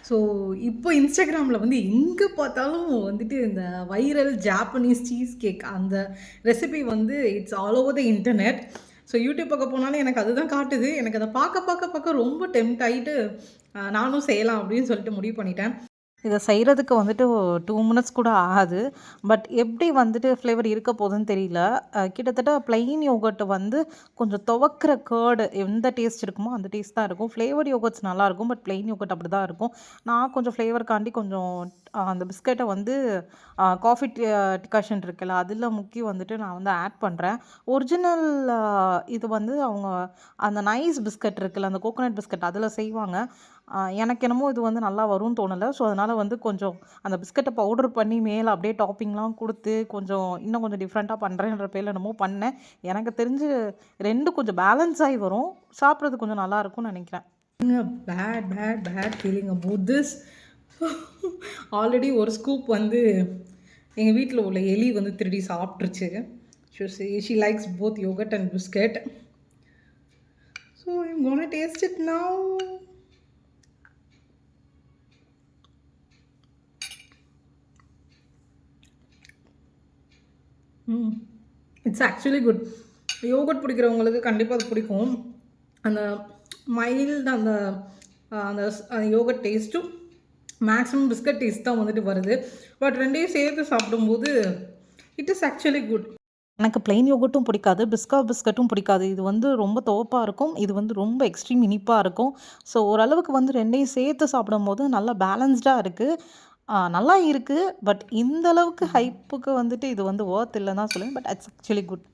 So இப்போ இன்ஸ்டாகிராமில் வந்து எங்கே பார்த்தாலும் வந்துட்டு இந்த வைரல் ஜாப்பனீஸ் சீஸ் கேக் அந்த ரெசிபி வந்து it's all over the internet. So YouTube பக்கம் போனாலும் எனக்கு அதுதான் காட்டுது. எனக்கு அதை பார்க்க பார்க்க பார்க்க ரொம்ப டெம்ட் ஆகிட்டு நானும் செய்யலாம் அப்படின்னு சொல்லிட்டு முடிவு பண்ணிட்டேன். இதை செய்கிறதுக்கு வந்துட்டு 2 மினிட்ஸ் கூட ஆகாது. பட் எப்படி வந்துட்டு ஃப்ளேவர் இருக்க போகுதுன்னு தெரியல. கிட்டத்தட்ட ப்ளைன் யோகர்ட் வந்து கொஞ்சம் துவக்கிற கேர்டு எந்த டேஸ்ட் இருக்குமோ அந்த டேஸ்ட் தான் இருக்கும். ஃப்ளேவர் யோகர்ட்ஸ் நல்லாயிருக்கும். பட் ப்ளைன் யோகர்ட் அப்படி தான் இருக்கும். நான் கொஞ்சம் ஃப்ளேவருக்காண்டி கொஞ்சம் அந்த பிஸ்கெட்டை வந்து காஃபி டிகாஷன் இருக்குல்ல அதில் முக்கி வந்துட்டு நான் வந்து ஆட் பண்ணுறேன். ஒரிஜினல் இது வந்து அவங்க அந்த நைஸ் பிஸ்கட் இருக்குல்ல, அந்த கோகோனட் பிஸ்கட் அதில் செய்வாங்க. எனக்கு என்னமோ இது வந்து நல்லா வரும்னு தோணலை. ஸோ அதனால் வந்து கொஞ்சம் அந்த பிஸ்கட்டை பவுடர் பண்ணி மேலே அப்படியே டாப்பிங்லாம் கொடுத்து இன்னும் கொஞ்சம் டிஃப்ரெண்ட்டாக பண்ணுறேன்ற பேரில் என்னமோ பண்ணேன். எனக்கு தெரிஞ்சு 2 கொஞ்சம் பேலன்ஸ் ஆகி வரும். சாப்பிட்றது கொஞ்சம் நல்லா இருக்கும்னு நினைக்கிறேன். Bad bad bad feeling about this. Already ஒரு ஸ்கூப் வந்து எங்கள் வீட்டில் உள்ள எலி வந்து திருடி சாப்பிட்ருச்சு. She likes both yoghurt and biscuit. So I'm gonna taste it now. It's actually good. Yoghurt பிடிக்கிறவங்களுக்கு கண்டிப்பாக அது பிடிக்கும். அந்த மைல்டு அந்த அந்த யோகட் டேஸ்ட்டும் மேக்ஸிமம் பிஸ்கட் டேஸ்ட் தான் வந்துட்டு வருது. பட் 2யும் சேர்த்து சாப்பிடும்போது இட் இஸ் ஆக்சுவலி குட். எனக்கு ப்ளைன் யோகட்டும் பிடிக்காது, பிஸ்கட்டும் பிடிக்காது. இது வந்து ரொம்ப துவப்பாக இருக்கும். இது வந்து ரொம்ப எக்ஸ்ட்ரீம் இனிப்பாக இருக்கும். ஸோ ஓரளவுக்கு வந்து 2யும் சேர்த்து சாப்பிடும்போது நல்லா பேலன்ஸ்டாக இருக்குது. நல்லா இருக்குது. பட் இந்த அளவுக்கு ஹைப்புக்கு வந்துட்டு இது வந்து வொர்த் இல்லைன்னு தான் சொல்லுவேன். But it's actually good.